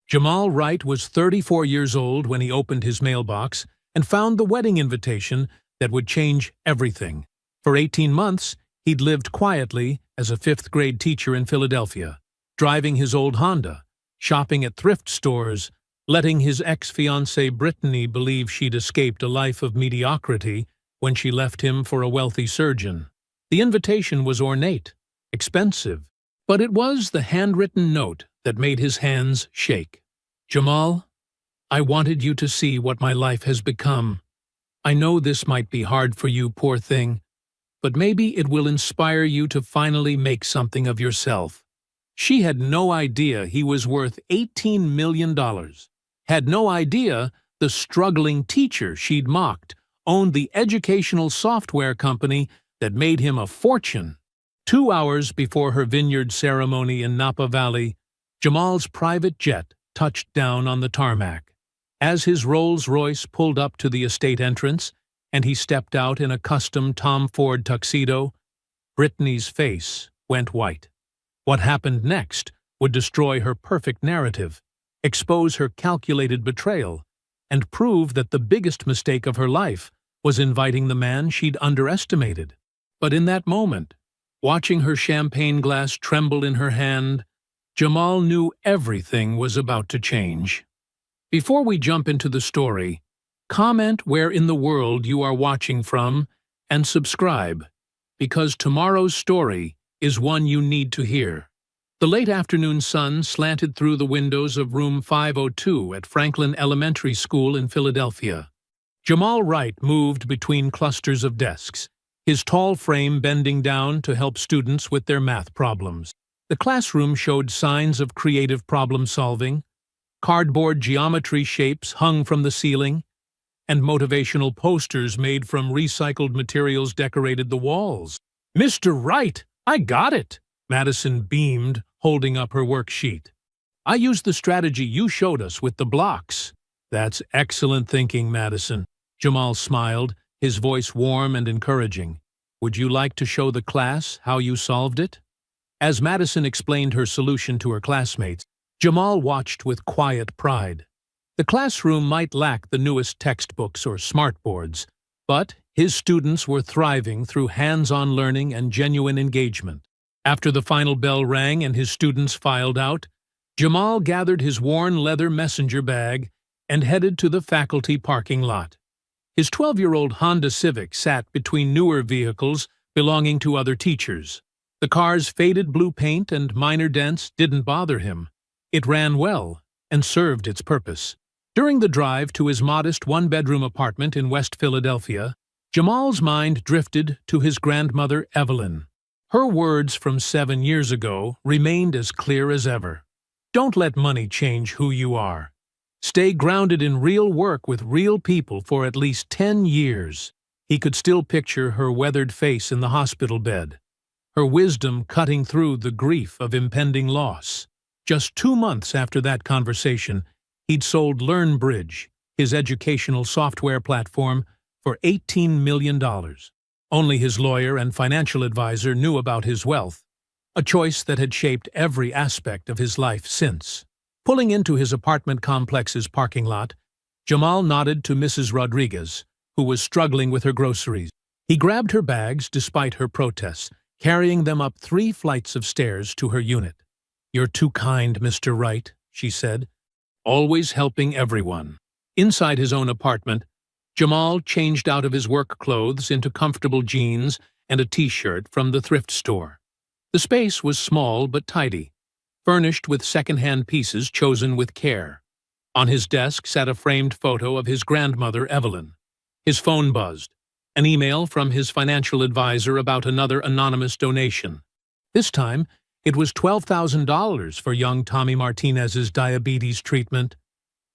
Jamal Wright was 34 years old when he opened his mailbox and found the wedding invitation that would change everything. For 18 months, he'd lived quietly as a fifth-grade teacher in Philadelphia, driving his old Honda, shopping at thrift stores, letting his ex-fiancée Brittany believe she'd escaped a life of mediocrity when she left him for a wealthy surgeon. The invitation was ornate, expensive, but it was the handwritten note that made his hands shake. "Jamal, I wanted you to see what my life has become. I know this might be hard for you, poor thing, but maybe it will inspire you to finally make something of yourself." She had no idea he was worth $18 million. Had no idea the struggling teacher she'd mocked owned the educational software company that made him a fortune. 2 hours before her vineyard ceremony in Napa Valley, Jamal's private jet touched down on the tarmac. As his Rolls-Royce pulled up to the estate entrance and he stepped out in a custom Tom Ford tuxedo, Brittany's face went white. What happened next would destroy her perfect narrative, expose her calculated betrayal, and prove that the biggest mistake of her life was inviting the man she'd underestimated. But in that moment, watching her champagne glass tremble in her hand, Jamal knew everything was about to change. Before we jump into the story, comment where in the world you are watching from and subscribe, because tomorrow's story is one you need to hear. The late afternoon sun slanted through the windows of room 502 at Franklin Elementary School in Philadelphia. Jamal Wright moved between clusters of desks, his tall frame bending down to help students with their math problems. The classroom showed signs of creative problem-solving. Cardboard geometry shapes hung from the ceiling, and motivational posters made from recycled materials decorated the walls. "Mr. Wright, I got it!" Madison beamed, holding up her worksheet. "I used the strategy you showed us with the blocks." "That's excellent thinking, Madison." Jamal smiled, his voice warm and encouraging. "Would you like to show the class how you solved it?" As Madison explained her solution to her classmates, Jamal watched with quiet pride. The classroom might lack the newest textbooks or smartboards, but his students were thriving through hands-on learning and genuine engagement. After the final bell rang and his students filed out, Jamal gathered his worn leather messenger bag and headed to the faculty parking lot. His 12-year-old Honda Civic sat between newer vehicles belonging to other teachers. The car's faded blue paint and minor dents didn't bother him. It ran well and served its purpose. During the drive to his modest one-bedroom apartment in West Philadelphia, Jamal's mind drifted to his grandmother, Evelyn. Her words from 7 years ago remained as clear as ever. "Don't let money change who you are. Stay grounded in real work with real people for at least 10 years. He could still picture her weathered face in the hospital bed, her wisdom cutting through the grief of impending loss. Just 2 months after that conversation, he'd sold LearnBridge, his educational software platform, for $18 million. Only his lawyer and financial advisor knew about his wealth, a choice that had shaped every aspect of his life since. Pulling into his apartment complex's parking lot, Jamal nodded to Mrs. Rodriguez, who was struggling with her groceries. He grabbed her bags despite her protests, carrying them up 3 flights of stairs to her unit. "You're too kind, Mr. Wright," she said, "always helping everyone." Inside his own apartment, Jamal changed out of his work clothes into comfortable jeans and a t-shirt from the thrift store. The space was small but tidy, furnished with second-hand pieces chosen with care. On his desk sat a framed photo of his grandmother, Evelyn. His phone buzzed, an email from his financial advisor about another anonymous donation. This time, it was $12,000 for young Tommy Martinez's diabetes treatment.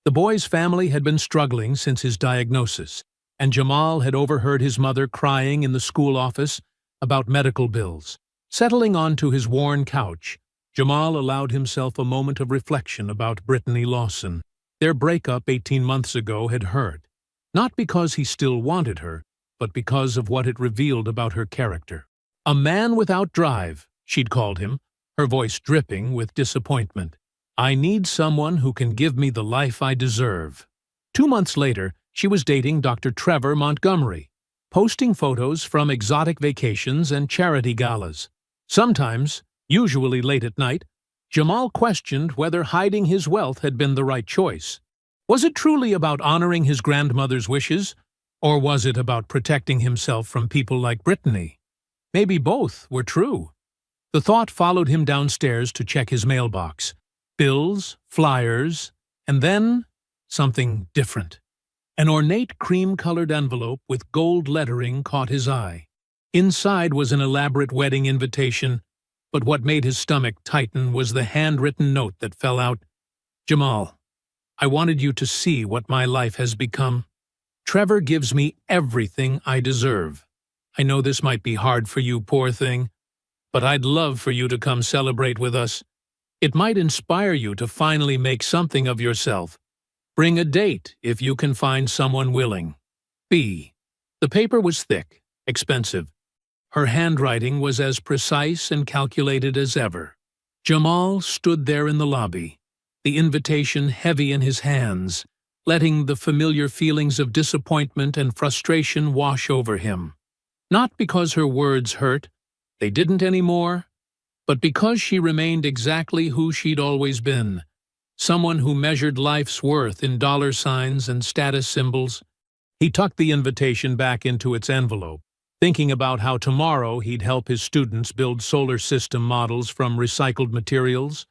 The boy's family had been struggling since his diagnosis, and Jamal had overheard his mother crying in the school office about medical bills. Settling onto his worn couch, Jamal allowed himself a moment of reflection about Brittany Lawson. Their breakup 18 months ago had hurt, not because he still wanted her, but because of what it revealed about her character. "A man without drive," she'd called him, her voice dripping with disappointment. I need someone who can give me the life I deserve. 2 months later, she was dating Dr. Trevor Montgomery, posting photos from exotic vacations and charity galas. Sometimes, usually late at night, Jamal questioned whether hiding his wealth had been the right choice. Was it truly about honoring his grandmother's wishes, or was it about protecting himself from people like Brittany? Maybe both were true. The thought followed him downstairs to check his mailbox. Bills, flyers, and then something different. An ornate cream-colored envelope with gold lettering caught his eye. Inside was an elaborate wedding invitation, but what made his stomach tighten was the handwritten note that fell out. Jamal, I wanted you to see what my life has become. Trevor gives me everything I deserve. I know this might be hard for you, poor thing, but I'd love for you to come celebrate with us. It might inspire you to finally make something of yourself. Bring a date if you can find someone willing. B. The paper was thick, expensive. Her handwriting was as precise and calculated as ever. Jamal stood there in the lobby, the invitation heavy in his hands, letting the familiar feelings of disappointment and frustration wash over him. Not because her words hurt, they didn't anymore, but because she remained exactly who she'd always been, someone who measured life's worth in dollar signs and status symbols. He tucked the invitation back into its envelope, thinking about how tomorrow he'd help his students build solar system models from recycled materials,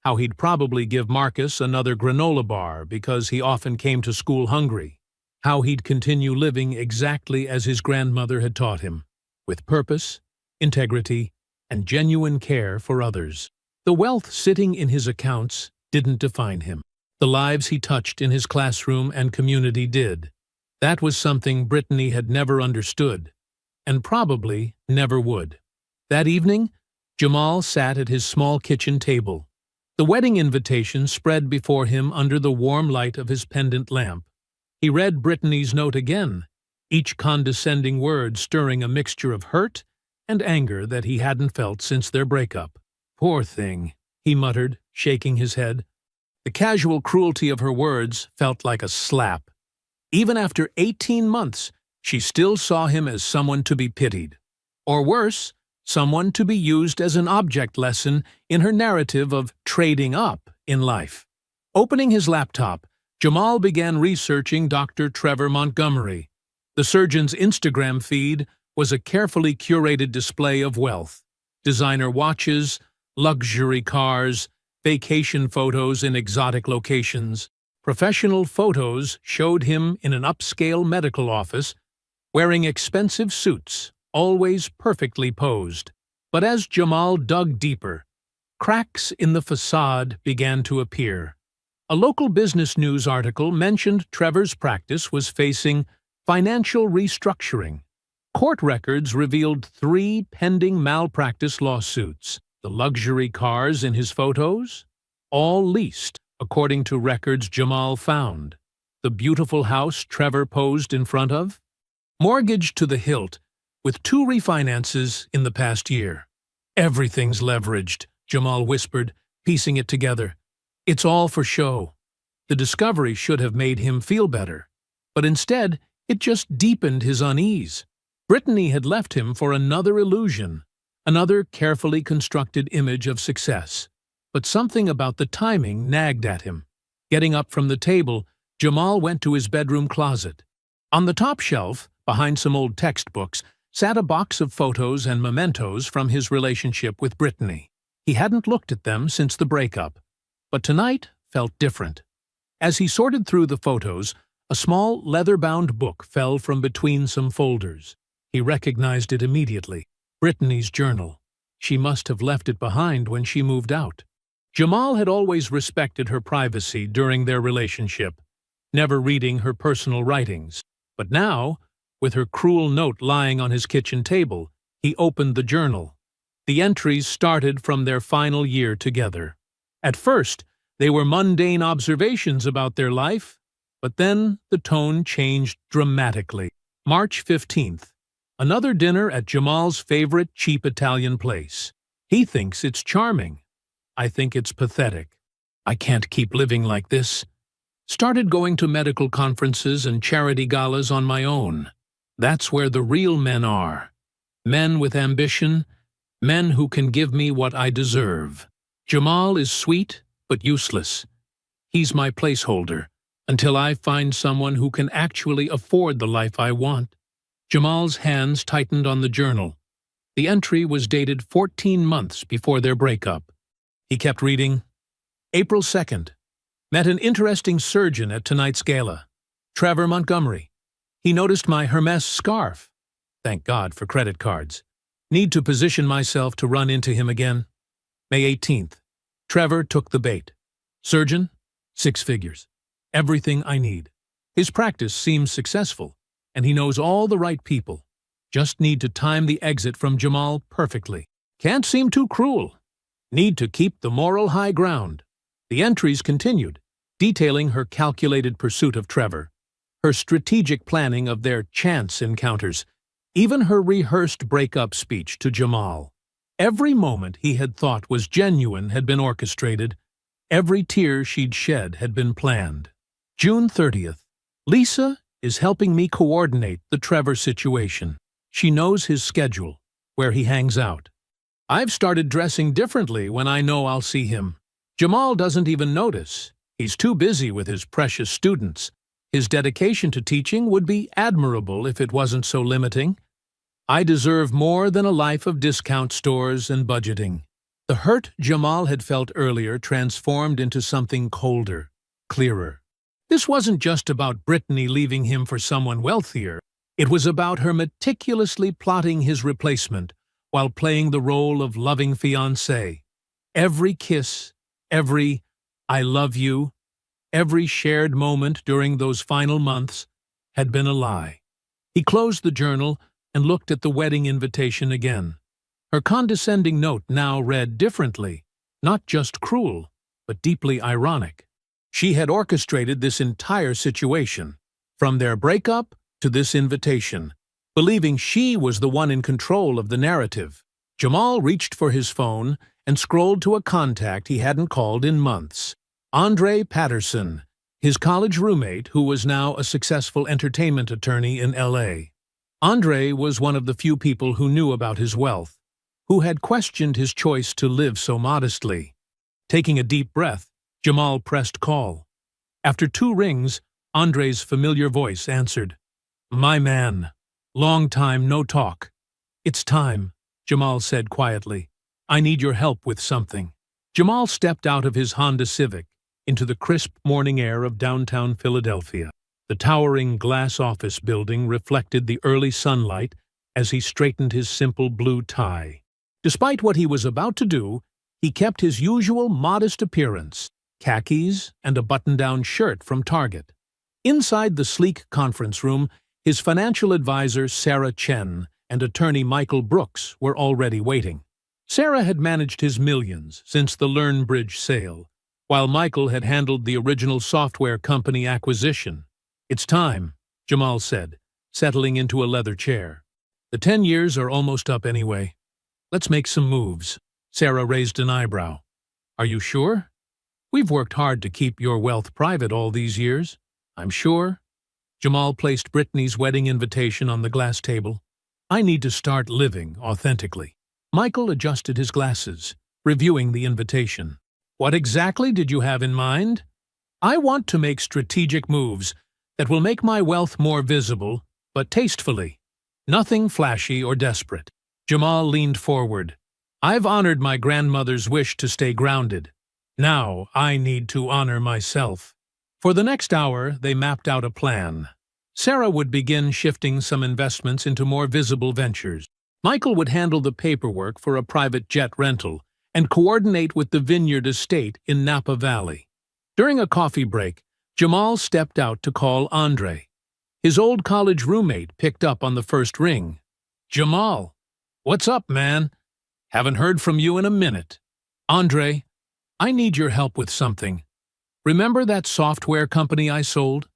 how he'd probably give Marcus another granola bar because he often came to school hungry, how he'd continue living exactly as his grandmother had taught him, with purpose, integrity, and genuine care for others. The wealth sitting in his accounts didn't define him. The lives he touched in his classroom and community did. That was something Brittany had never understood, and probably never would. That evening, Jamal sat at his small kitchen table, the wedding invitation spread before him under the warm light of his pendant lamp. He read Brittany's note again, each condescending word stirring a mixture of hurt and anger that he hadn't felt since their breakup. Poor thing, he muttered, shaking his head. The casual cruelty of her words felt like a slap. Even after 18 months, she still saw him as someone to be pitied. Or worse, someone to be used as an object lesson in her narrative of trading up in life. Opening his laptop, Jamal began researching Dr. Trevor Montgomery. The surgeon's Instagram feed was a carefully curated display of wealth. Designer watches, luxury cars, vacation photos in exotic locations. Professional photos showed him in an upscale medical office, wearing expensive suits, always perfectly posed. But as Jamal dug deeper, cracks in the facade began to appear. A local business news article mentioned Trevor's practice was facing financial restructuring. Court records revealed 3 pending malpractice lawsuits. The luxury cars in his photos? All leased, according to records Jamal found. The beautiful house Trevor posed in front of? Mortgaged to the hilt, with 2 refinances in the past year. Everything's leveraged, Jamal whispered, piecing it together. It's all for show. The discovery should have made him feel better, but instead, it just deepened his unease. Brittany had left him for another illusion, another carefully constructed image of success. But something about the timing nagged at him. Getting up from the table, Jamal went to his bedroom closet. On the top shelf, behind some old textbooks, sat a box of photos and mementos from his relationship with Brittany. He hadn't looked at them since the breakup, but tonight felt different. As he sorted through the photos, a small leather-bound book fell from between some folders. He recognized it immediately. Brittany's journal. She must have left it behind when she moved out. Jamal had always respected her privacy during their relationship, never reading her personal writings. But now, with her cruel note lying on his kitchen table, he opened the journal. The entries started from their final year together. At first, they were mundane observations about their life, but then the tone changed dramatically. March 15th. Another dinner at Jamal's favorite cheap Italian place. He thinks it's charming. I think it's pathetic. I can't keep living like this. Started going to medical conferences and charity galas on my own. That's where the real men are. Men with ambition, men who can give me what I deserve. Jamal is sweet, but useless. He's my placeholder, until I find someone who can actually afford the life I want. Jamal's hands tightened on the journal. The entry was dated 14 months before their breakup. He kept reading. April 2nd. Met an interesting surgeon at tonight's gala. Trevor Montgomery. He noticed my Hermes scarf. Thank God for credit cards. Need to position myself to run into him again. May 18th. Trevor took the bait. Surgeon, 6 figures. Everything I need. His practice seems successful, and he knows all the right people. Just need to time the exit from Jamal perfectly. Can't seem too cruel. Need to keep the moral high ground. The entries continued, detailing her calculated pursuit of Trevor, her strategic planning of their chance encounters, even her rehearsed breakup speech to Jamal. Every moment he had thought was genuine had been orchestrated. Every tear she'd shed had been planned. June 30th. Lisa is helping me coordinate the Trevor situation. She knows his schedule, where he hangs out. I've started dressing differently when I know I'll see him. Jamal doesn't even notice. He's too busy with his precious students. His dedication to teaching would be admirable if it wasn't so limiting. I deserve more than a life of discount stores and budgeting. The hurt Jamal had felt earlier transformed into something colder, clearer. This wasn't just about Brittany leaving him for someone wealthier. It was about her meticulously plotting his replacement while playing the role of loving fiancé. Every kiss, every "I love you," every shared moment during those final months had been a lie. He closed the journal and looked at the wedding invitation again. Her condescending note now read differently, not just cruel, but deeply ironic. She had orchestrated this entire situation, from their breakup to this invitation, believing she was the one in control of the narrative. Jamal reached for his phone and scrolled to a contact he hadn't called in months. Andre Patterson, his college roommate who was now a successful entertainment attorney in L.A. Andre was one of the few people who knew about his wealth, who had questioned his choice to live so modestly. Taking a deep breath, Jamal pressed call. After 2 rings, Andre's familiar voice answered. "My man. Long time no talk." "It's time," Jamal said quietly. "I need your help with something." Jamal stepped out of his Honda Civic into the crisp morning air of downtown Philadelphia. The towering glass office building reflected the early sunlight as he straightened his simple blue tie. Despite what he was about to do, he kept his usual modest appearance, khakis and a button-down shirt from Target. Inside the sleek conference room, his financial advisor Sarah Chen and attorney Michael Brooks were already waiting. Sarah had managed his millions since the LearnBridge sale, while Michael had handled the original software company acquisition. "It's time," Jamal said, settling into a leather chair. "The 10 years are almost up anyway. Let's make some moves." Sarah raised an eyebrow. "Are you sure? We've worked hard to keep your wealth private all these years. I'm sure." Jamal placed Brittany's wedding invitation on the glass table. "I need to start living authentically." Michael adjusted his glasses, reviewing the invitation. "What exactly did you have in mind?" "I want to make strategic moves that will make my wealth more visible, but tastefully. Nothing flashy or desperate." Jamal leaned forward. "I've honored my grandmother's wish to stay grounded. Now I need to honor myself." For the next hour, they mapped out a plan. Sarah would begin shifting some investments into more visible ventures. Michael would handle the paperwork for a private jet rental and coordinate with the Vineyard Estate in Napa Valley. During a coffee break, Jamal stepped out to call Andre. His old college roommate picked up on the first ring. "Jamal, what's up, man? Haven't heard from you in a minute." "Andre, I need your help with something. Remember that software company I sold?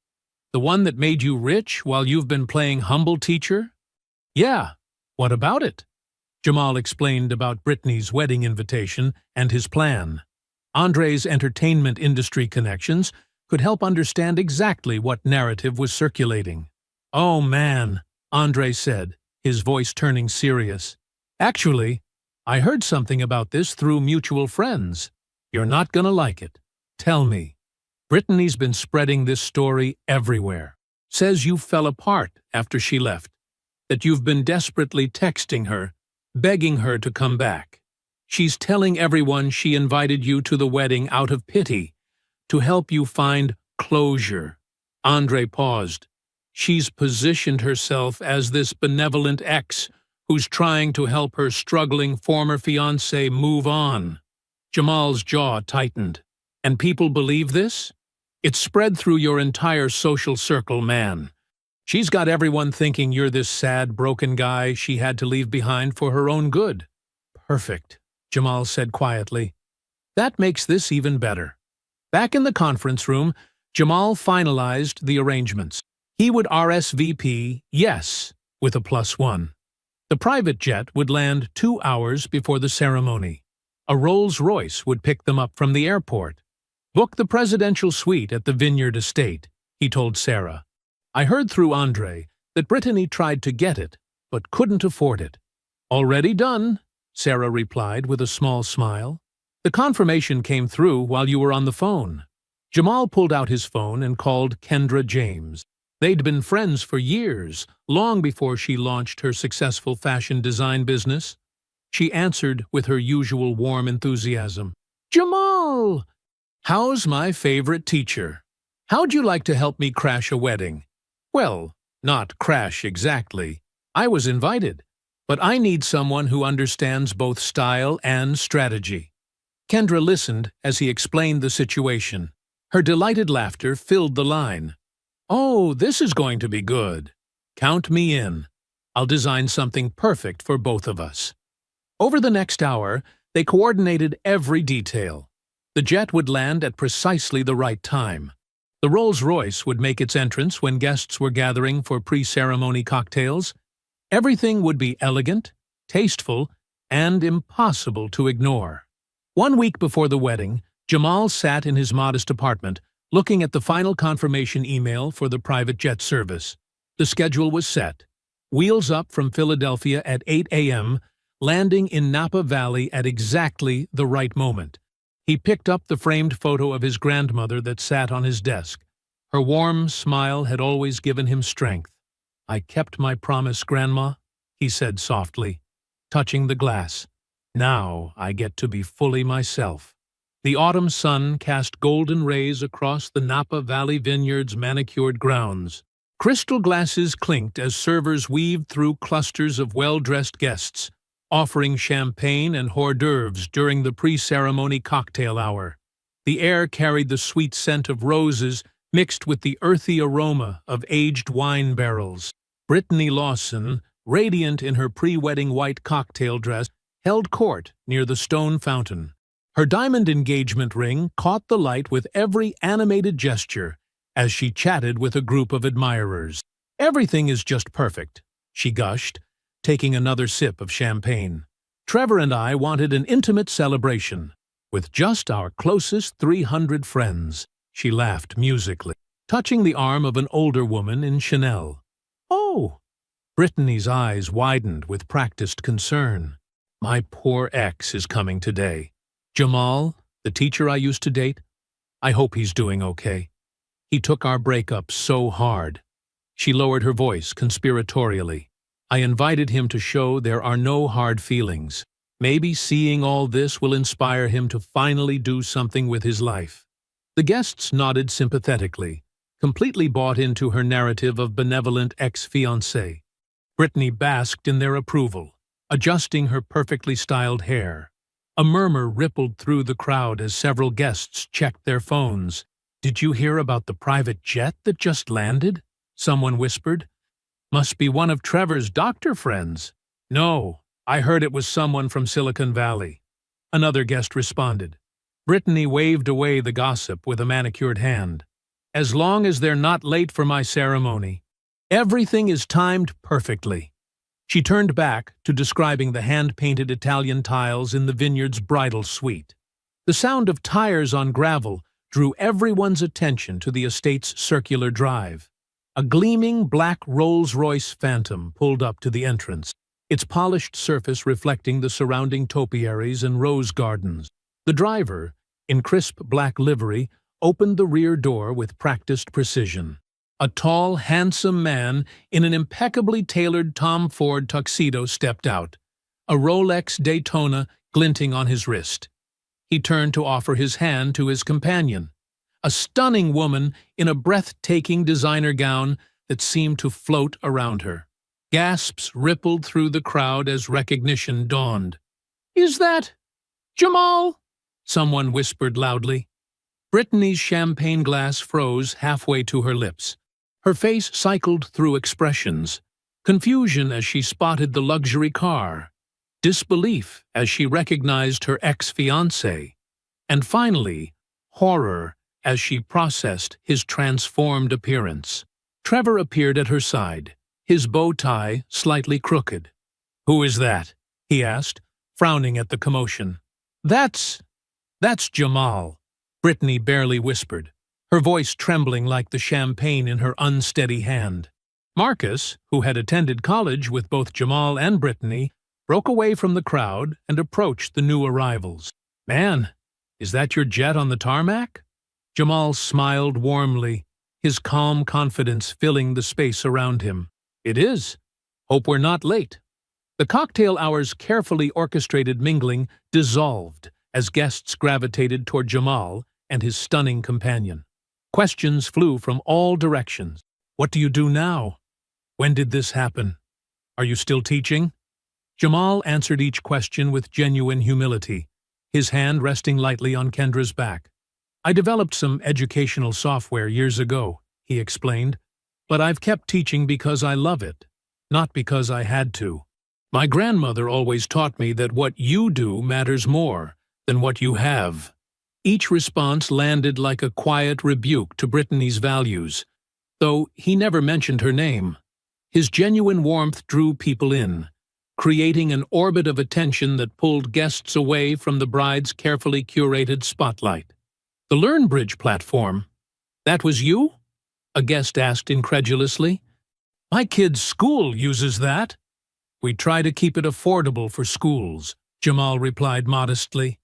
The one that made you rich while you've been playing humble teacher?" "Yeah. What about it?" Jamal explained about Brittany's wedding invitation and his plan. Andre's entertainment industry connections could help understand exactly what narrative was circulating. "Oh, man," Andre said, his voice turning serious. "Actually, I heard something about this through mutual friends. You're not gonna like it. Tell me." "Brittany's been spreading this story everywhere. Says you fell apart after she left. That you've been desperately texting her, begging her to come back. She's telling everyone she invited you to the wedding out of pity, to help you find closure." Andre paused. "She's positioned herself as this benevolent ex who's trying to help her struggling former fiancé move on." Jamal's jaw tightened. "And people believe this? It's spread through your entire social circle, man. She's got everyone thinking you're this sad, broken guy she had to leave behind for her own good." "Perfect," Jamal said quietly. "That makes this even better." Back in the conference room, Jamal finalized the arrangements. He would RSVP yes with a +1. The private jet would land 2 hours before the ceremony. A Rolls-Royce would pick them up from the airport. "Book the presidential suite at the Vineyard Estate," he told Sarah. "I heard through Andre that Brittany tried to get it, but couldn't afford it." "Already done," Sarah replied with a small smile. "The confirmation came through while you were on the phone." Jamal pulled out his phone and called Kendra James. They'd been friends for years, long before she launched her successful fashion design business. She answered with her usual warm enthusiasm. "Jamal! How's my favorite teacher? How'd you like to help me crash a wedding?" "Well, not crash exactly. I was invited. But I need someone who understands both style and strategy." Kendra listened as he explained the situation. Her delighted laughter filled the line. "Oh, this is going to be good. Count me in. I'll design something perfect for both of us." Over the next hour, they coordinated every detail. The jet would land at precisely the right time. The Rolls-Royce would make its entrance when guests were gathering for pre-ceremony cocktails. Everything would be elegant, tasteful, and impossible to ignore. 1 week before the wedding, Jamal sat in his modest apartment, looking at the final confirmation email for the private jet service. The schedule was set. Wheels up from Philadelphia at 8 a.m., landing in Napa Valley at exactly the right moment. He picked up the framed photo of his grandmother that sat on his desk. Her warm smile had always given him strength. "I kept my promise, Grandma," he said softly, touching the glass. "Now I get to be fully myself." The autumn sun cast golden rays across the Napa Valley Vineyard's manicured grounds. Crystal glasses clinked as servers weaved through clusters of well-dressed guests, offering champagne and hors d'oeuvres during the pre-ceremony cocktail hour. The air carried the sweet scent of roses mixed with the earthy aroma of aged wine barrels. Brittany Lawson, radiant in her pre-wedding white cocktail dress, held court near the stone fountain. Her diamond engagement ring caught the light with every animated gesture as she chatted with a group of admirers. "Everything is just perfect," she gushed, taking another sip of champagne. "Trevor and I wanted an intimate celebration, with just our closest 300 friends." She laughed musically, touching the arm of an older woman in Chanel. "Oh!" Brittany's eyes widened with practiced concern. "My poor ex is coming today. Jamal, the teacher I used to date, I hope he's doing okay. He took our breakup so hard." She lowered her voice conspiratorially. "I invited him to show there are no hard feelings. Maybe seeing all this will inspire him to finally do something with his life." The guests nodded sympathetically, completely bought into her narrative of benevolent ex-fiancé. Brittany basked in their approval, adjusting her perfectly styled hair. A murmur rippled through the crowd as several guests checked their phones. "Did you hear about the private jet that just landed?" someone whispered. "Must be one of Trevor's doctor friends." "No, I heard it was someone from Silicon Valley," another guest responded. Brittany waved away the gossip with a manicured hand. "As long as they're not late for my ceremony. Everything is timed perfectly." She turned back to describing the hand-painted Italian tiles in the vineyard's bridal suite. The sound of tires on gravel drew everyone's attention to the estate's circular drive. A gleaming black Rolls-Royce Phantom pulled up to the entrance, its polished surface reflecting the surrounding topiaries and rose gardens. The driver, in crisp black livery, opened the rear door with practiced precision. A tall, handsome man in an impeccably tailored Tom Ford tuxedo stepped out, a Rolex Daytona glinting on his wrist. He turned to offer his hand to his companion, a stunning woman in a breathtaking designer gown that seemed to float around her. Gasps rippled through the crowd as recognition dawned. "Is that Jamal?" someone whispered loudly. Brittany's champagne glass froze halfway to her lips. Her face cycled through expressions: confusion as she spotted the luxury car, disbelief as she recognized her ex-fiancé, and finally, horror as she processed his transformed appearance. Trevor appeared at her side, his bow tie slightly crooked. "Who is that?" he asked, frowning at the commotion. That's Jamal," Brittany barely whispered, her voice trembling like the champagne in her unsteady hand. Marcus, who had attended college with both Jamal and Brittany, broke away from the crowd and approached the new arrivals. "Man, is that your jet on the tarmac?" Jamal smiled warmly, his calm confidence filling the space around him. "It is. Hope we're not late." The cocktail hour's carefully orchestrated mingling dissolved as guests gravitated toward Jamal and his stunning companion. Questions flew from all directions. "What do you do now? When did this happen? Are you still teaching?" Jamal answered each question with genuine humility, his hand resting lightly on Kendra's back. "I developed some educational software years ago," he explained, "but I've kept teaching because I love it, not because I had to. My grandmother always taught me that what you do matters more than what you have." Each response landed like a quiet rebuke to Brittany's values, though he never mentioned her name. His genuine warmth drew people in, creating an orbit of attention that pulled guests away from the bride's carefully curated spotlight. "The LearnBridge platform? That was you?" a guest asked incredulously. "My kid's school uses that." "We try to keep it affordable for schools," Jamal replied modestly.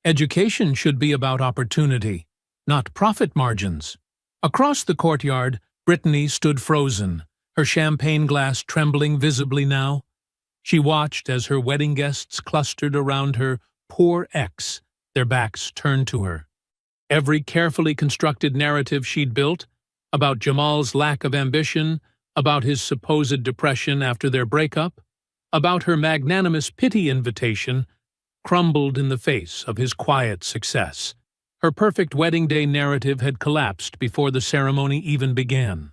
"Education should be about opportunity, not profit margins." Across the courtyard, Brittany stood frozen, her champagne glass trembling visibly now. She watched as her wedding guests clustered around her poor ex, their backs turned to her. Every carefully constructed narrative she'd built, about Jamal's lack of ambition, about his supposed depression after their breakup, about her magnanimous pity invitation, crumbled in the face of his quiet success. Her perfect wedding day narrative had collapsed before the ceremony even began.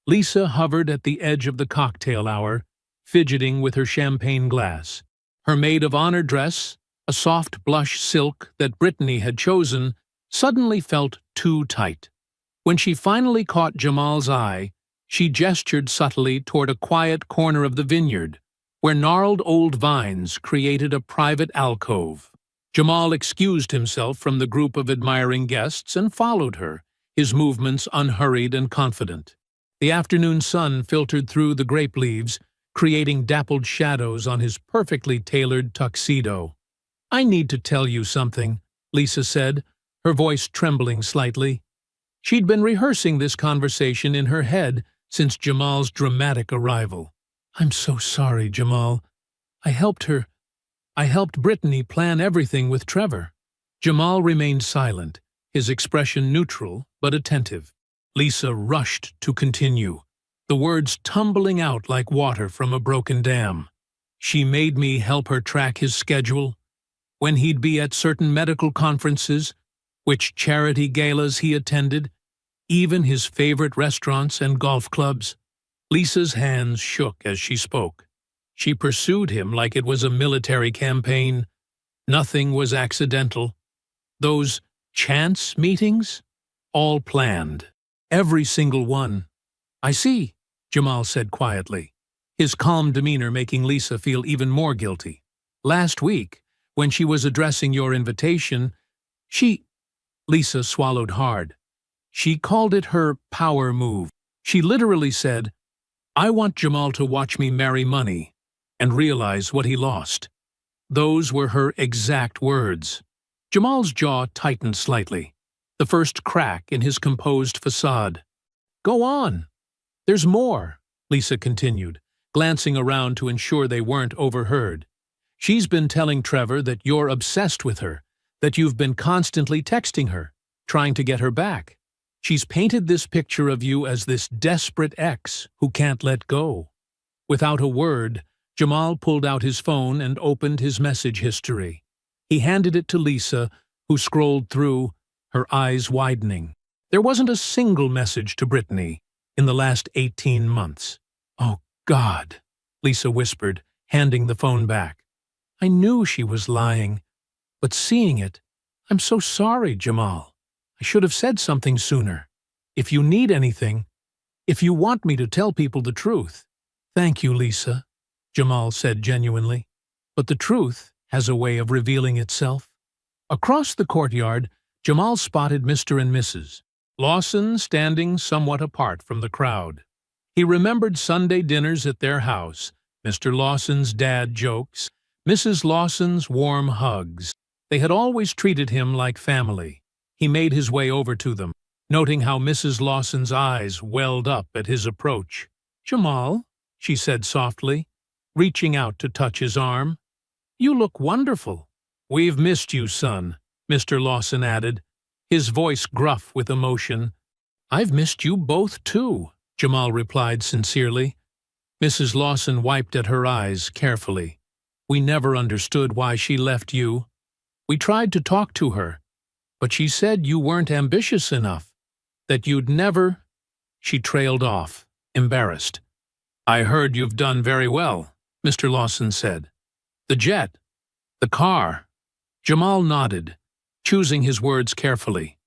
Lisa hovered at the edge of the cocktail hour, fidgeting with her champagne glass. Her maid of honor dress, a soft blush silk that Brittany had chosen, suddenly felt too tight. When she finally caught Jamal's eye, she gestured subtly toward a quiet corner of the vineyard, where gnarled old vines created a private alcove. Jamal excused himself from the group of admiring guests and followed her, his movements unhurried and confident. The afternoon sun filtered through the grape leaves, creating dappled shadows on his perfectly tailored tuxedo. "I need to tell you something," Lisa said, her voice trembling slightly. She'd been rehearsing this conversation in her head since Jamal's dramatic arrival. "I'm so sorry, Jamal. I helped Brittany plan everything with Trevor." Jamal remained silent, his expression neutral but attentive. Lisa rushed to continue, the words tumbling out like water from a broken dam. "She made me help her track his schedule, when he'd be at certain medical conferences, which charity galas he attended, even his favorite restaurants and golf clubs." Lisa's hands shook as she spoke. She pursued him like it was a military campaign. Nothing was accidental. Those chance meetings? All planned. Every single one. "I see," Jamal said quietly, his calm demeanor making Lisa feel even more guilty. "Last week, when she was addressing your invitation, Lisa swallowed hard. She called it her power move. She literally said, "I want Jamal to watch me marry money and realize what he lost." Those were her exact words. Jamal's jaw tightened slightly, the first crack in his composed facade. "Go on. There's more," Lisa continued, glancing around to ensure they weren't overheard. "She's been telling Trevor that you're obsessed with her, that you've been constantly texting her, trying to get her back. She's painted this picture of you as this desperate ex who can't let go." Without a word, Jamal pulled out his phone and opened his message history. He handed it to Lisa, who scrolled through, her eyes widening. There wasn't a single message to Brittany in the last 18 months. "Oh, God," Lisa whispered, handing the phone back. "I knew she was lying, but seeing it, I'm so sorry, Jamal. I should have said something sooner. If you need anything, if you want me to tell people the truth." "Thank you, Lisa," Jamal said genuinely. "But the truth has a way of revealing itself." Across the courtyard, Jamal spotted Mr. and Mrs. Lawson standing somewhat apart from the crowd. He remembered Sunday dinners at their house, Mr. Lawson's dad jokes, Mrs. Lawson's warm hugs. They had always treated him like family. He made his way over to them, noting how Mrs. Lawson's eyes welled up at his approach. "Jamal," she said softly, reaching out to touch his arm. "You look wonderful." "We've missed you, son," Mr. Lawson added, his voice gruff with emotion. "I've missed you both, too," Jamal replied sincerely. Mrs. Lawson wiped at her eyes carefully. "We never understood why she left you. We tried to talk to her, but she said you weren't ambitious enough, that you'd never—" She trailed off, embarrassed. "I heard you've done very well," Mr. Lawson said. "The jet, the car." Jamal nodded, choosing his words carefully.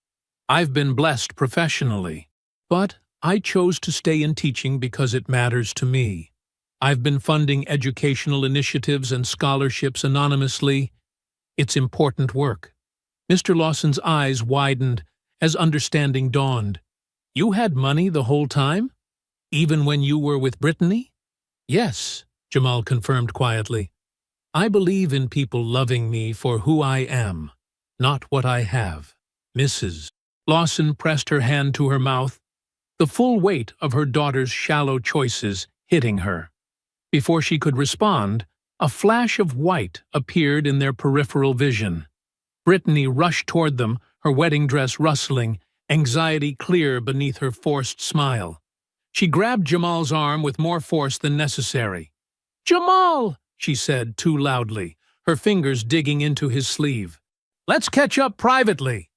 "I've been blessed professionally, but I chose to stay in teaching because it matters to me. I've been funding educational initiatives and scholarships anonymously. It's important work." Mr. Lawson's eyes widened as understanding dawned. "You had money the whole time? Even when you were with Brittany?" "Yes," Jamal confirmed quietly. "I believe in people loving me for who I am, not what I have." Mrs. Lawson pressed her hand to her mouth, the full weight of her daughter's shallow choices hitting her. Before she could respond, a flash of white appeared in their peripheral vision. Brittany rushed toward them, her wedding dress rustling, anxiety clear beneath her forced smile. She grabbed Jamal's arm with more force than necessary. "Jamal!" she said too loudly, her fingers digging into his sleeve. "Let's catch up privately."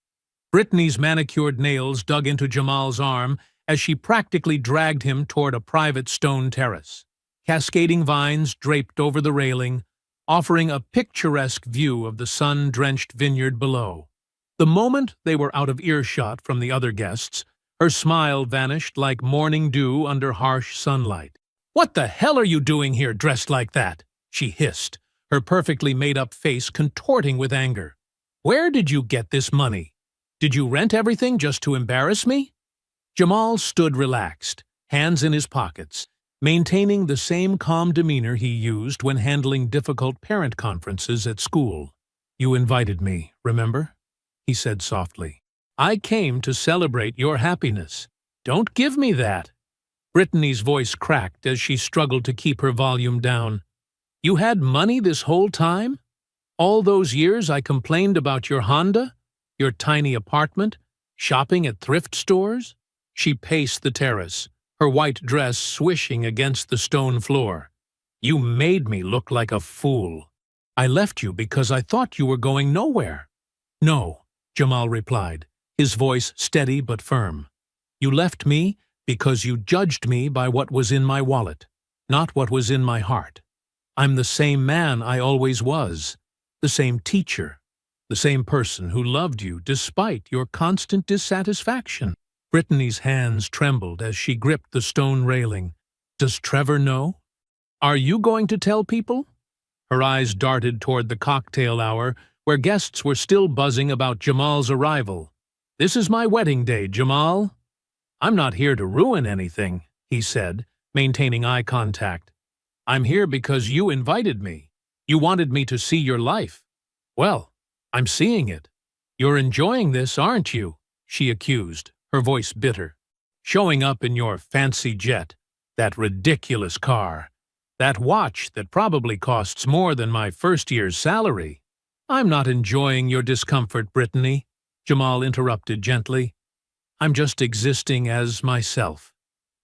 Brittany's manicured nails dug into Jamal's arm as she practically dragged him toward a private stone terrace. Cascading vines draped over the railing, offering a picturesque view of the sun-drenched vineyard below. The moment they were out of earshot from the other guests, her smile vanished like morning dew under harsh sunlight. "What the hell are you doing here dressed like that?" she hissed, her perfectly made-up face contorting with anger. "Where did you get this money? Did you rent everything just to embarrass me?" Jamal stood relaxed, hands in his pockets, maintaining the same calm demeanor he used when handling difficult parent conferences at school. "You invited me, remember?" he said softly. "I came to celebrate your happiness. Don't give me that." Brittany's voice cracked as she struggled to keep her volume down. "You had money this whole time? All those years I complained about your Honda, your tiny apartment, shopping at thrift stores?" She paced the terrace, her white dress swishing against the stone floor. "You made me look like a fool. I left you because I thought you were going nowhere." "No," Jamal replied, his voice steady but firm. "You left me because you judged me by what was in my wallet, not what was in my heart. I'm the same man I always was, the same teacher, the same person who loved you despite your constant dissatisfaction." Brittany's hands trembled as she gripped the stone railing. "Does Trevor know? Are you going to tell people?" Her eyes darted toward the cocktail hour where guests were still buzzing about Jamal's arrival. "This is my wedding day, Jamal." "I'm not here to ruin anything," he said, maintaining eye contact. "I'm here because you invited me. You wanted me to see your life. Well, I'm seeing it. You're enjoying this, aren't you?" she accused, her voice bitter. "Showing up in your fancy jet, that ridiculous car, that watch that probably costs more than my first year's salary." "I'm not enjoying your discomfort, Brittany," Jamal interrupted gently. "I'm just existing as myself.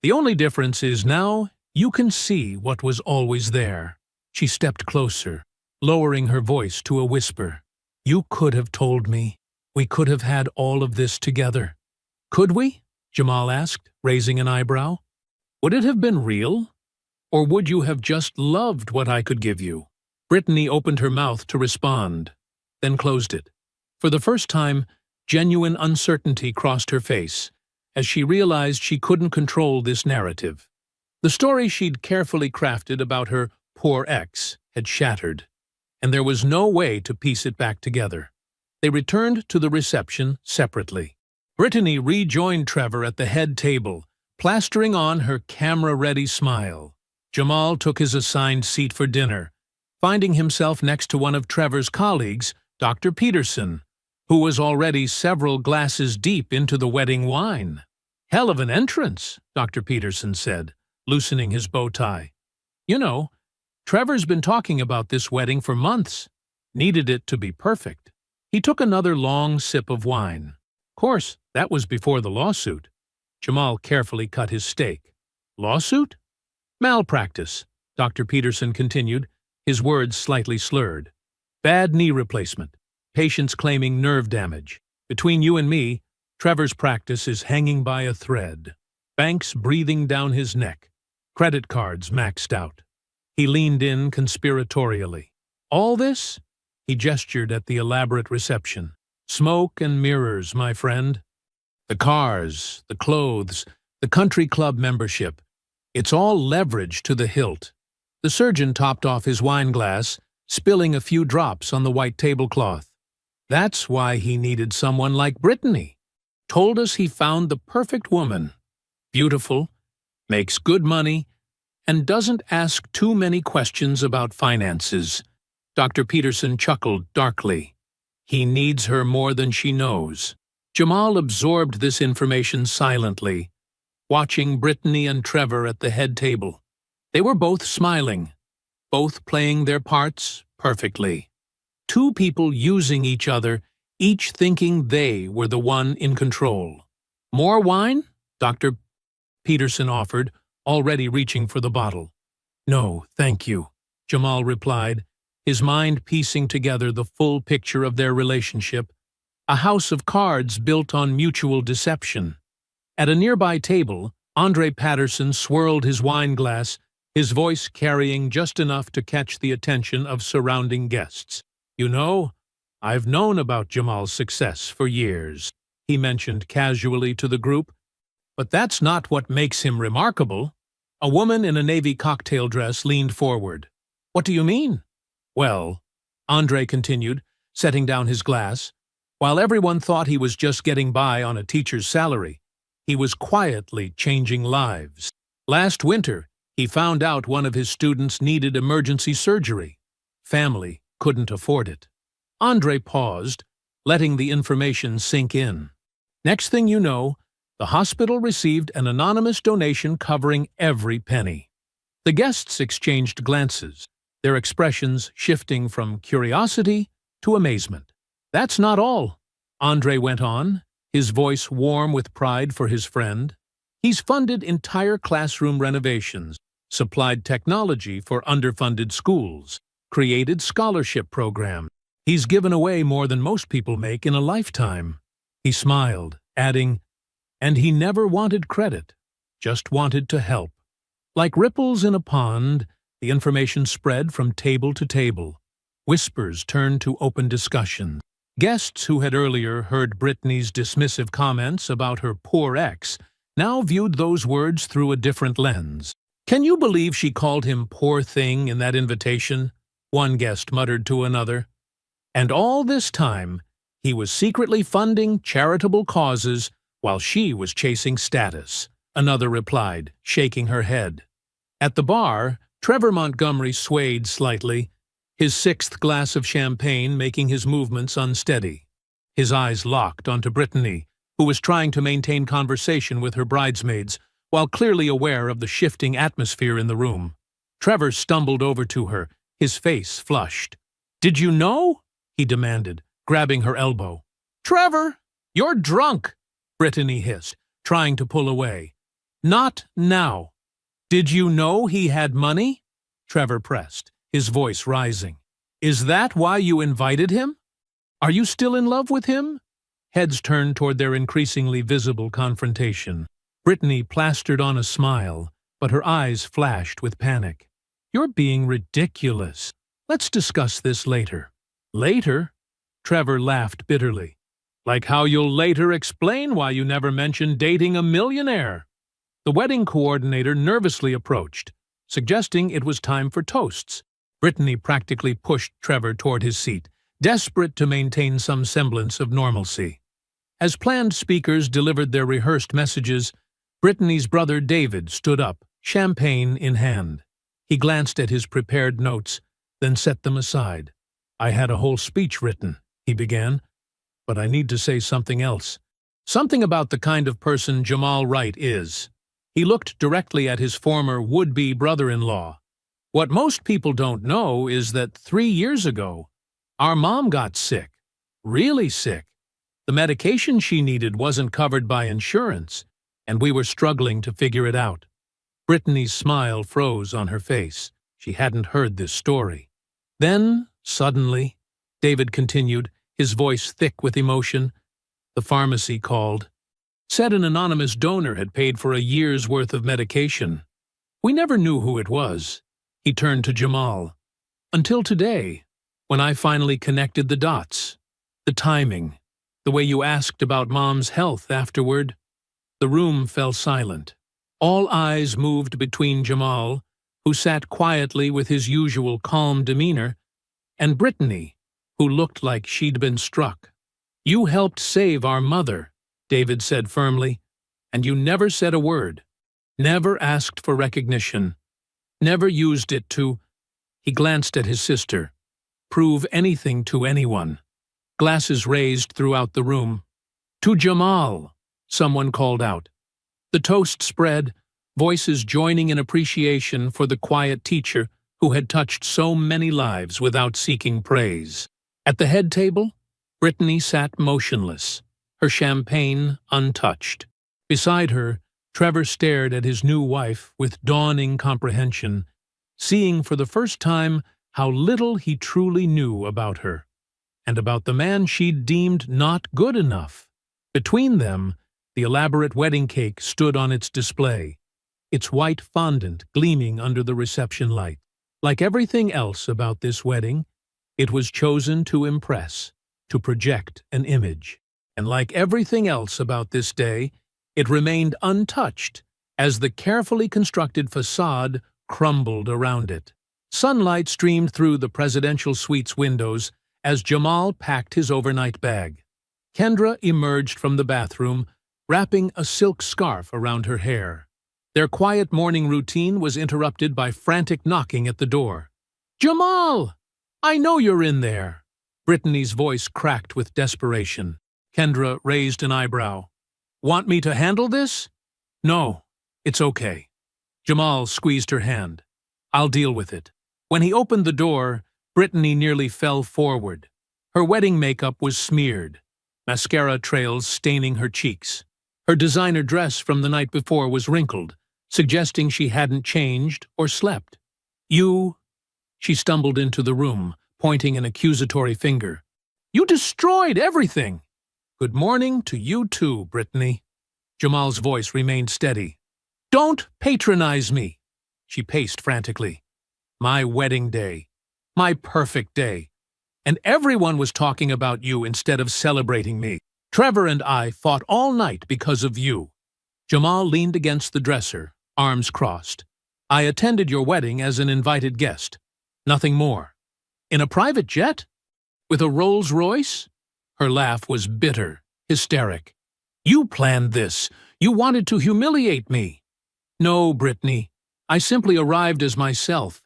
The only difference is now you can see what was always there." She stepped closer, lowering her voice to a whisper. "You could have told me. We could have had all of this together." "Could we?" Jamal asked, raising an eyebrow. "Would it have been real? Or would you have just loved what I could give you?" Brittany opened her mouth to respond, then closed it. For the first time, genuine uncertainty crossed her face, as she realized she couldn't control this narrative. The story she'd carefully crafted about her poor ex had shattered, and there was no way to piece it back together. They returned to the reception separately. Brittany rejoined Trevor at the head table, plastering on her camera-ready smile. Jamal took his assigned seat for dinner, finding himself next to one of Trevor's colleagues, Dr. Peterson, who was already several glasses deep into the wedding wine. "Hell of an entrance," Dr. Peterson said, loosening his bow tie. "You know, Trevor's been talking about this wedding for months. Needed it to be perfect." He took another long sip of wine. "Of course, that was before the lawsuit." Jamal carefully cut his steak. "Lawsuit?" "Malpractice," Dr. Peterson continued, his words slightly slurred. "Bad knee replacement. Patients claiming nerve damage. Between you and me, Trevor's practice is hanging by a thread. Banks breathing down his neck. Credit cards maxed out." He leaned in conspiratorially. "All this?" He gestured at the elaborate reception. "Smoke and mirrors, my friend. The cars, the clothes, the country club membership. It's all leverage to the hilt." The surgeon topped off his wine glass, spilling a few drops on the white tablecloth. "That's why he needed someone like Brittany. Told us he found the perfect woman. Beautiful, makes good money, and doesn't ask too many questions about finances." Dr. Peterson chuckled darkly. "He needs her more than she knows." Jamal absorbed this information silently, watching Brittany and Trevor at the head table. They were both smiling, both playing their parts perfectly. Two people using each other, each thinking they were the one in control. "More wine?" Dr. Peterson offered, already reaching for the bottle. "No, thank you," Jamal replied, his mind piecing together the full picture of their relationship, a house of cards built on mutual deception. At a nearby table, Andre Patterson swirled his wine glass, his voice carrying just enough to catch the attention of surrounding guests. "You know, I've known about Jamal's success for years," he mentioned casually to the group. "But that's not what makes him remarkable." A woman in a navy cocktail dress leaned forward. "What do you mean?" "Well," Andre continued, setting down his glass, "while everyone thought he was just getting by on a teacher's salary, he was quietly changing lives. Last winter, he found out one of his students needed emergency surgery. Family couldn't afford it." Andre paused, letting the information sink in. "Next thing you know, the hospital received an anonymous donation covering every penny." The guests exchanged glances, their expressions shifting from curiosity to amazement. "That's not all," Andre went on, his voice warm with pride for his friend. "He's funded entire classroom renovations, supplied technology for underfunded schools, created scholarship programs. He's given away more than most people make in a lifetime." He smiled, adding, "And he never wanted credit, just wanted to help." Like ripples in a pond, the information spread from table to table. Whispers turned to open discussion. Guests who had earlier heard Brittany's dismissive comments about her poor ex now viewed those words through a different lens. "Can you believe she called him poor thing in that invitation?" one guest muttered to another. And all this time, he was secretly funding charitable causes while she was chasing status, another replied, shaking her head. At the bar, Trevor Montgomery swayed slightly, his sixth glass of champagne making his movements unsteady. His eyes locked onto Brittany, who was trying to maintain conversation with her bridesmaids while clearly aware of the shifting atmosphere in the room. Trevor stumbled over to her, his face flushed. "Did you know?" he demanded, grabbing her elbow. "Trevor, you're drunk," Brittany hissed, trying to pull away. "Not now." "Did you know he had money?" Trevor pressed, his voice rising. "Is that why you invited him? Are you still in love with him?" Heads turned toward their increasingly visible confrontation. Brittany plastered on a smile, but her eyes flashed with panic. "You're being ridiculous. Let's discuss this later." "Later?" Trevor laughed bitterly. "Like how you'll later explain why you never mentioned dating a millionaire." The wedding coordinator nervously approached, suggesting it was time for toasts. Brittany practically pushed Trevor toward his seat, desperate to maintain some semblance of normalcy. As planned speakers delivered their rehearsed messages, Brittany's brother David stood up, champagne in hand. He glanced at his prepared notes, then set them aside. "I had a whole speech written," he began, "but I need to say something else. Something about the kind of person Jamal Wright is." He looked directly at his former would-be brother-in-law. "What most people don't know is that 3 years ago, our mom got sick. Really sick. The medication she needed wasn't covered by insurance, and we were struggling to figure it out." Brittany's smile froze on her face. She hadn't heard this story. "Then, suddenly," David continued, his voice thick with emotion, "the pharmacy called. Said an anonymous donor had paid for a year's worth of medication. We never knew who it was." He turned to Jamal. "Until today, when I finally connected the dots. The timing, the way you asked about Mom's health afterward." The room fell silent. All eyes moved between Jamal, who sat quietly with his usual calm demeanor, and Brittany, who looked like she'd been struck. "You helped save our mother," David said firmly, "and you never said a word. Never asked for recognition. Never used it to—" He glanced at his sister. "Prove anything to anyone." Glasses raised throughout the room. "To Jamal," someone called out. The toast spread, voices joining in appreciation for the quiet teacher who had touched so many lives without seeking praise. At the head table, Brittany sat motionless, her champagne untouched. Beside her, Trevor stared at his new wife with dawning comprehension, seeing for the first time how little he truly knew about her, and about the man she'd deemed not good enough. Between them, the elaborate wedding cake stood on its display, its white fondant gleaming under the reception light. Like everything else about this wedding, it was chosen to impress, to project an image. And like everything else about this day, it remained untouched as the carefully constructed facade crumbled around it. Sunlight streamed through the presidential suite's windows as Jamal packed his overnight bag. Kendra emerged from the bathroom, wrapping a silk scarf around her hair. Their quiet morning routine was interrupted by frantic knocking at the door. "Jamal! I know you're in there!" Brittany's voice cracked with desperation. Kendra raised an eyebrow. "Want me to handle this?" "No, it's okay." Jamal squeezed her hand. "I'll deal with it." When he opened the door, Brittany nearly fell forward. Her wedding makeup was smeared, mascara trails staining her cheeks. Her designer dress from the night before was wrinkled, suggesting she hadn't changed or slept. "You—" She stumbled into the room, pointing an accusatory finger. "You destroyed everything!" "Good morning to you too, Brittany." Jamal's voice remained steady. "Don't patronize me!" She paced frantically. "My wedding day. My perfect day. And everyone was talking about you instead of celebrating me. Trevor and I fought all night because of you." Jamal leaned against the dresser, arms crossed. "I attended your wedding as an invited guest. Nothing more." "In a private jet?" With a Rolls-Royce? Her laugh was bitter, hysteric. You planned this. You wanted to humiliate me. No, Brittany. I simply arrived as myself.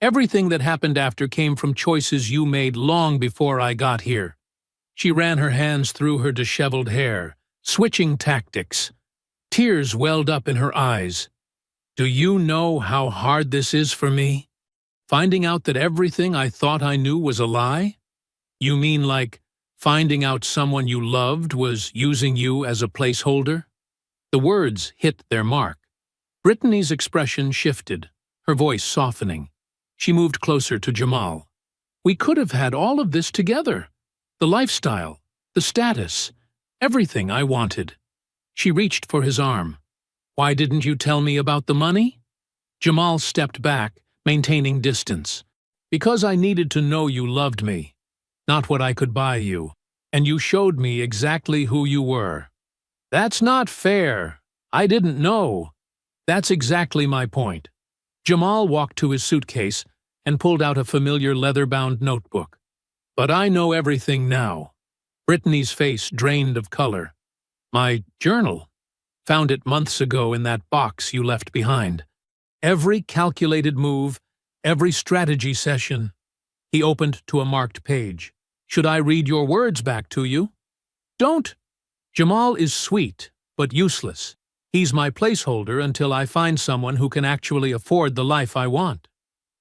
Everything that happened after came from choices you made long before I got here. She ran her hands through her disheveled hair, switching tactics. Tears welled up in her eyes. Do you know how hard this is for me? Finding out that everything I thought I knew was a lie? You mean like finding out someone you loved was using you as a placeholder? The words hit their mark. Brittany's expression shifted, her voice softening. She moved closer to Jamal. We could have had all of this together. The lifestyle, the status, everything I wanted. She reached for his arm. Why didn't you tell me about the money? Jamal stepped back, maintaining distance. Because I needed to know you loved me, not what I could buy you, and you showed me exactly who you were. That's not fair. I didn't know. That's exactly my point. Jamal walked to his suitcase and pulled out a familiar leather-bound notebook. But I know everything now. Brittany's face drained of color. My journal. Found it months ago in that box you left behind. Every calculated move, every strategy session. He opened to a marked page. Should I read your words back to you? Don't. Jamal is sweet, but useless. He's my placeholder until I find someone who can actually afford the life I want.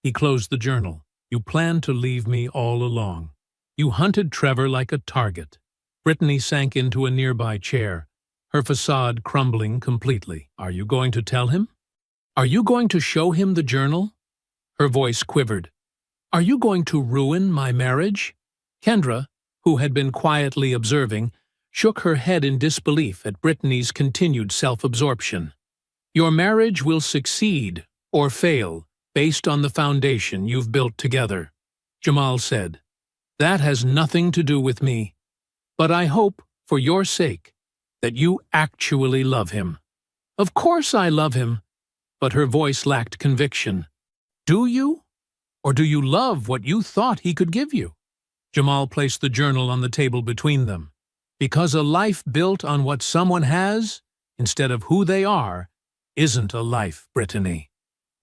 He closed the journal. You planned to leave me all along. You hunted Trevor like a target. Brittany sank into a nearby chair, her facade crumbling completely. Are you going to tell him? Are you going to show him the journal? Her voice quivered. Are you going to ruin my marriage? Kendra, who had been quietly observing, shook her head in disbelief at Brittany's continued self-absorption. Your marriage will succeed or fail based on the foundation you've built together, Jamal said. That has nothing to do with me. But I hope, for your sake, that you actually love him. Of course I love him. But her voice lacked conviction. Do you? Or do you love what you thought he could give you? Jamal placed the journal on the table between them. Because a life built on what someone has, instead of who they are, isn't a life, Brittany.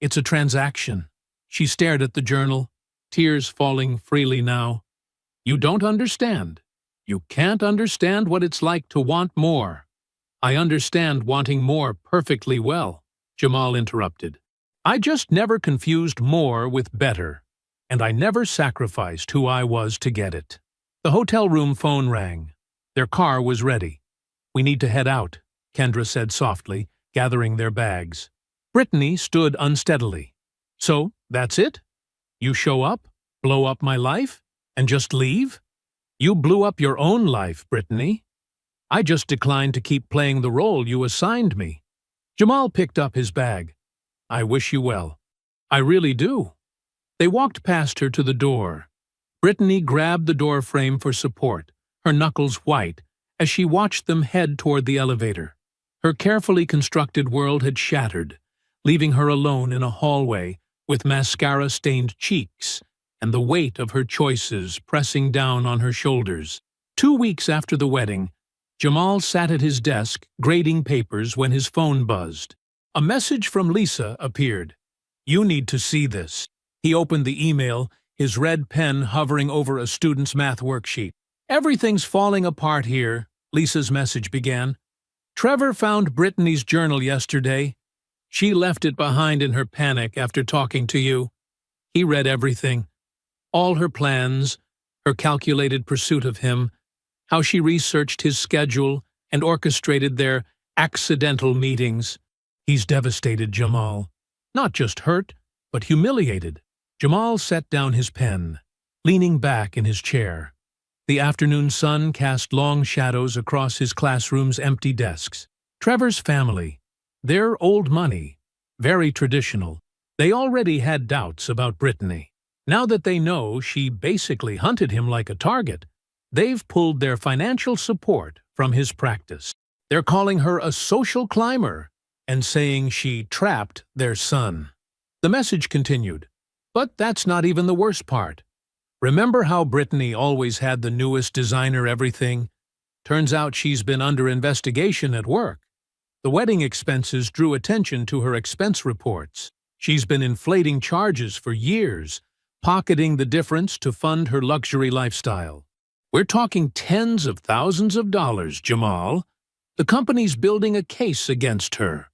It's a transaction. She stared at the journal, tears falling freely now. You don't understand. You can't understand what it's like to want more. I understand wanting more perfectly well, Jamal interrupted. I just never confused more with better, and I never sacrificed who I was to get it. The hotel room phone rang. Their car was ready. We need to head out, Kendra said softly, gathering their bags. Brittany stood unsteadily. So, that's it? You show up, blow up my life, and just leave? You blew up your own life, Brittany. I just declined to keep playing the role you assigned me. Jamal picked up his bag. I wish you well. I really do. They walked past her to the door. Brittany grabbed the door frame for support, her knuckles white, as she watched them head toward the elevator. Her carefully constructed world had shattered, leaving her alone in a hallway with mascara-stained cheeks and the weight of her choices pressing down on her shoulders. 2 weeks after the wedding, Jamal sat at his desk grading papers when his phone buzzed. A message from Lisa appeared. You need to see this. He opened the email, his red pen hovering over a student's math worksheet. Everything's falling apart here, Lisa's message began. Trevor found Brittany's journal yesterday. She left it behind in her panic after talking to you. He read everything. All her plans, her calculated pursuit of him, how she researched his schedule and orchestrated their accidental meetings. He's devastated, Jamal. Not just hurt, but humiliated. Jamal set down his pen, leaning back in his chair. The afternoon sun cast long shadows across his classroom's empty desks. Trevor's family, their old money, very traditional. They already had doubts about Brittany. Now that they know she basically hunted him like a target, they've pulled their financial support from his practice. They're calling her a social climber and saying she trapped their son. The message continued. But that's not even the worst part. Remember how Brittany always had the newest designer everything? Turns out she's been under investigation at work. The wedding expenses drew attention to her expense reports. She's been inflating charges for years, pocketing the difference to fund her luxury lifestyle. We're talking tens of thousands of dollars, Jamal. The company's building a case against her.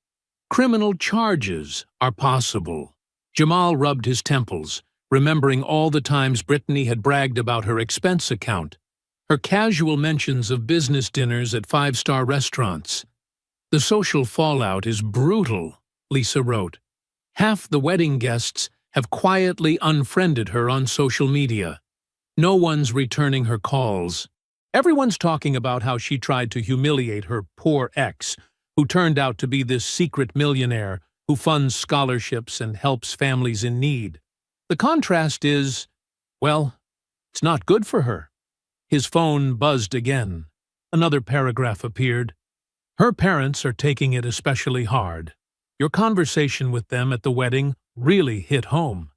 Criminal charges are possible. Jamal rubbed his temples, remembering all the times Brittany had bragged about her expense account, her casual mentions of business dinners at five-star restaurants. The social fallout is brutal, Lisa wrote. Half the wedding guests have quietly unfriended her on social media. No one's returning her calls. Everyone's talking about how she tried to humiliate her poor ex, who turned out to be this secret millionaire who funds scholarships and helps families in need. The contrast is, well, it's not good for her. His phone buzzed again. Another paragraph appeared. Her parents are taking it especially hard. Your conversation with them at the wedding really hit home.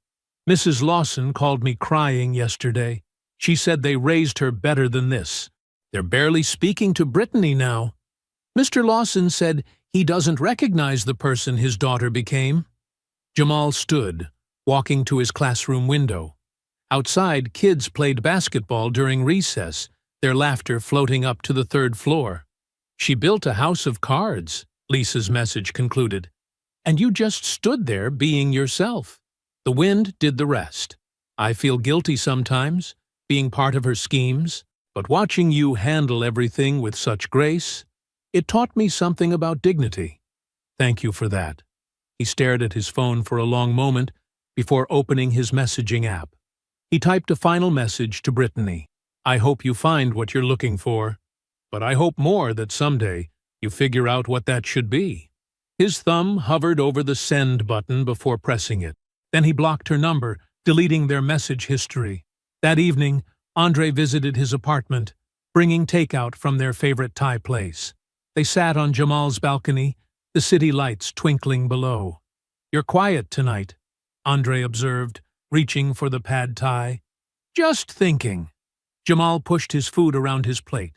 Mrs. Lawson called me crying yesterday. She said they raised her better than this. They're barely speaking to Brittany now. Mr. Lawson said he doesn't recognize the person his daughter became. Jamal stood, walking to his classroom window. Outside, kids played basketball during recess, their laughter floating up to the third floor. She built a house of cards, Lisa's message concluded. And you just stood there being yourself. The wind did the rest. I feel guilty sometimes, being part of her schemes, but watching you handle everything with such grace, it taught me something about dignity. Thank you for that. He stared at his phone for a long moment before opening his messaging app. He typed a final message to Brittany. I hope you find what you're looking for, but I hope more that someday you figure out what that should be. His thumb hovered over the send button before pressing it. Then he blocked her number, deleting their message history. That evening, Andre visited his apartment, bringing takeout from their favorite Thai place. They sat on Jamal's balcony, the city lights twinkling below. You're quiet tonight, Andre observed, reaching for the pad thai. Just thinking. Jamal pushed his food around his plate.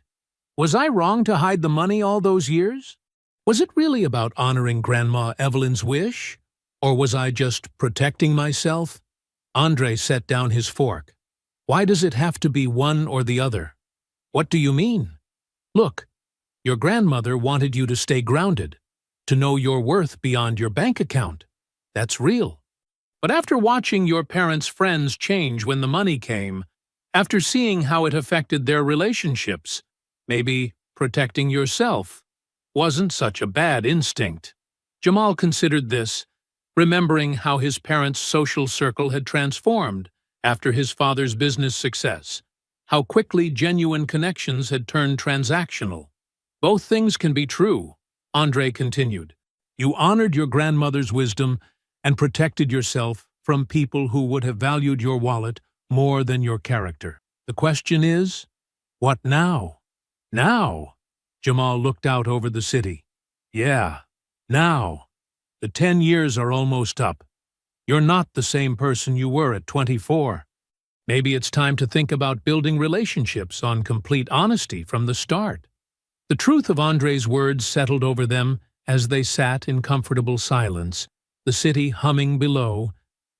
Was I wrong to hide the money all those years? Was it really about honoring Grandma Evelyn's wish? Or was I just protecting myself? Andre set down his fork. Why does it have to be one or the other? What do you mean? Look, your grandmother wanted you to stay grounded, to know your worth beyond your bank account. That's real. But after watching your parents' friends change when the money came, after seeing how it affected their relationships, maybe protecting yourself wasn't such a bad instinct. Jamal considered this, remembering how his parents' social circle had transformed after his father's business success, how quickly genuine connections had turned transactional. Both things can be true, Andre continued. You honored your grandmother's wisdom and protected yourself from people who would have valued your wallet more than your character. The question is, what now? Now? Jamal looked out over the city. Yeah, now. The 10 years are almost up. You're not the same person you were at 24. Maybe it's time to think about building relationships on complete honesty from the start. The truth of Andre's words settled over them as they sat in comfortable silence, the city humming below,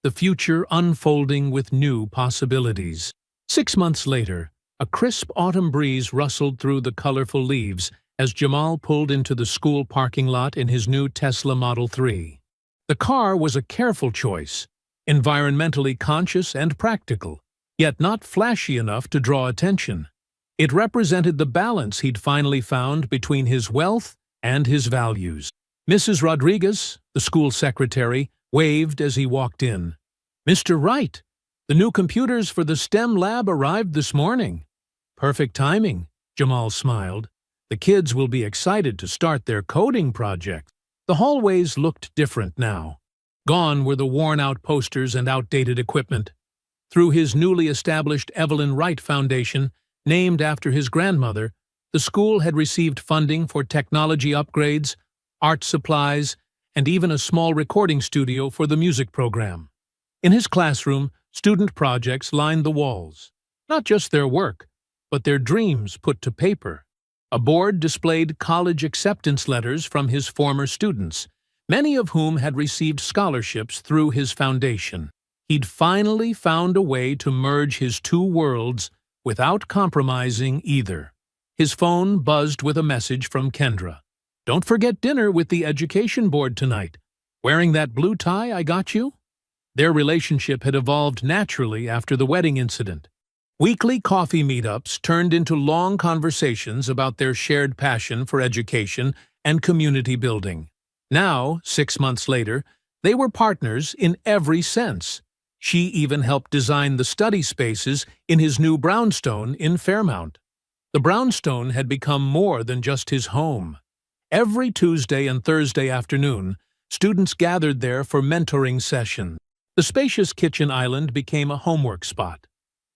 the future unfolding with new possibilities. 6 months later, a crisp autumn breeze rustled through the colorful leaves as Jamal pulled into the school parking lot in his new Tesla Model 3. The car was a careful choice, environmentally conscious and practical, yet not flashy enough to draw attention. It represented the balance he'd finally found between his wealth and his values. Mrs. Rodriguez, the school secretary, waved as he walked in. Mr. Wright, the new computers for the STEM lab arrived this morning. Perfect timing, Jamal smiled. The kids will be excited to start their coding project. The hallways looked different now. Gone were the worn-out posters and outdated equipment. Through his newly established Evelyn Wright Foundation, named after his grandmother, the school had received funding for technology upgrades, art supplies, and even a small recording studio for the music program. In his classroom, Student projects lined the walls. Not just their work, but their dreams put to paper. A board displayed college acceptance letters from his former students, many of whom had received scholarships through his foundation. He'd finally found a way to merge his two worlds without compromising either. His phone buzzed with a message from Kendra. "Don't forget dinner with the education board tonight. Wearing that blue tie I got you?" Their relationship had evolved naturally after the wedding incident. Weekly coffee meetups turned into long conversations about their shared passion for education and community building. Now, 6 months later, they were partners in every sense. She even helped design the study spaces in his new brownstone in Fairmount. The brownstone had become more than just his home. Every Tuesday and Thursday afternoon, students gathered there for mentoring sessions. The spacious kitchen island became a homework spot.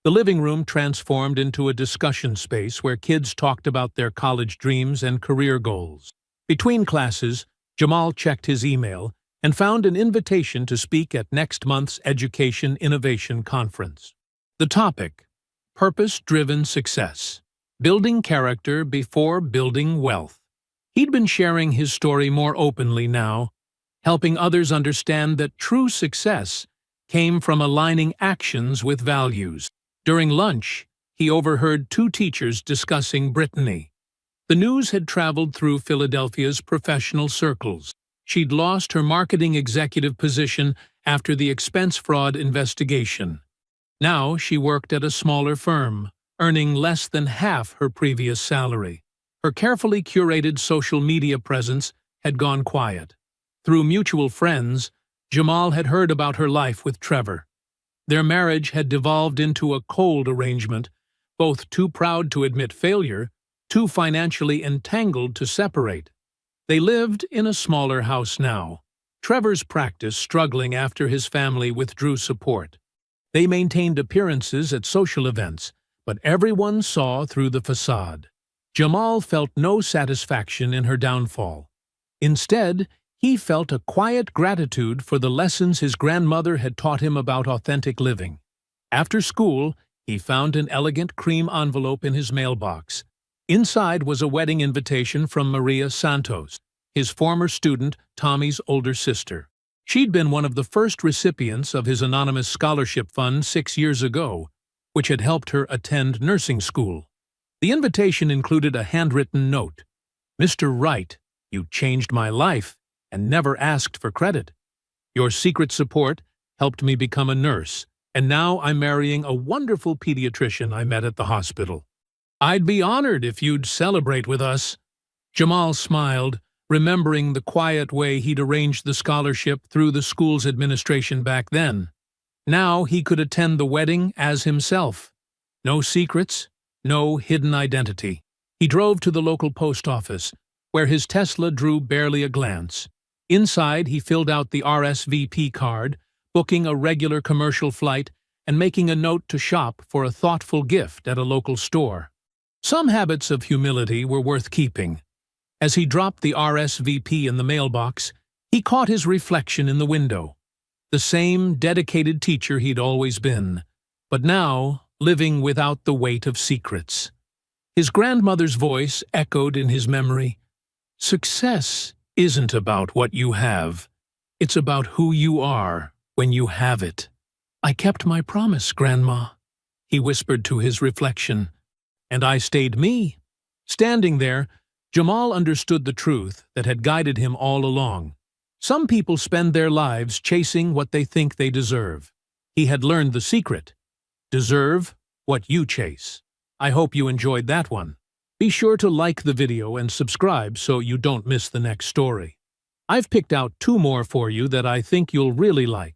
The living room transformed into a discussion space where kids talked about their college dreams and career goals. Between classes, Jamal checked his email and found an invitation to speak at next month's Education Innovation Conference. The topic: Purpose-Driven Success, Building Character Before Building Wealth. He'd been sharing his story more openly now, helping others understand that true success came from aligning actions with values. During lunch, he overheard two teachers discussing Brittany. The news had traveled through Philadelphia's professional circles. She'd lost her marketing executive position after the expense fraud investigation. Now she worked at a smaller firm, earning less than half her previous salary. Her carefully curated social media presence had gone quiet. Through mutual friends, Jamal had heard about her life with Trevor. Their marriage had devolved into a cold arrangement, both too proud to admit failure, too financially entangled to separate. They lived in a smaller house now, Trevor's practice struggling after his family withdrew support. They maintained appearances at social events, but everyone saw through the facade. Jamal felt no satisfaction in her downfall. Instead, he felt a quiet gratitude for the lessons his grandmother had taught him about authentic living. After school, he found an elegant cream envelope in his mailbox. Inside was a wedding invitation from Maria Santos, his former student, Tommy's older sister. She'd been one of the first recipients of his anonymous scholarship fund 6 years ago, which had helped her attend nursing school. The invitation included a handwritten note. "Mr. Wright, you changed my life and never asked for credit. Your secret support helped me become a nurse, and now I'm marrying a wonderful pediatrician I met at the hospital. I'd be honored if you'd celebrate with us." Jamal smiled, remembering the quiet way he'd arranged the scholarship through the school's administration back then. Now he could attend the wedding as himself. No secrets, no hidden identity. He drove to the local post office, where his Tesla drew barely a glance. Inside, he filled out the RSVP card, booking a regular commercial flight and making a note to shop for a thoughtful gift at a local store. Some habits of humility were worth keeping. As he dropped the RSVP in the mailbox, he caught his reflection in the window. The same dedicated teacher he'd always been, but now living without the weight of secrets. His grandmother's voice echoed in his memory. "Success isn't about what you have. It's about who you are when you have it." "I kept my promise, Grandma," he whispered to his reflection. "And I stayed me." Standing there, Jamal understood the truth that had guided him all along. Some people spend their lives chasing what they think they deserve. He had learned the secret. Deserve what you chase. I hope you enjoyed that one. Be sure to like the video and subscribe so you don't miss the next story. I've picked out 2 more for you that I think you'll really like.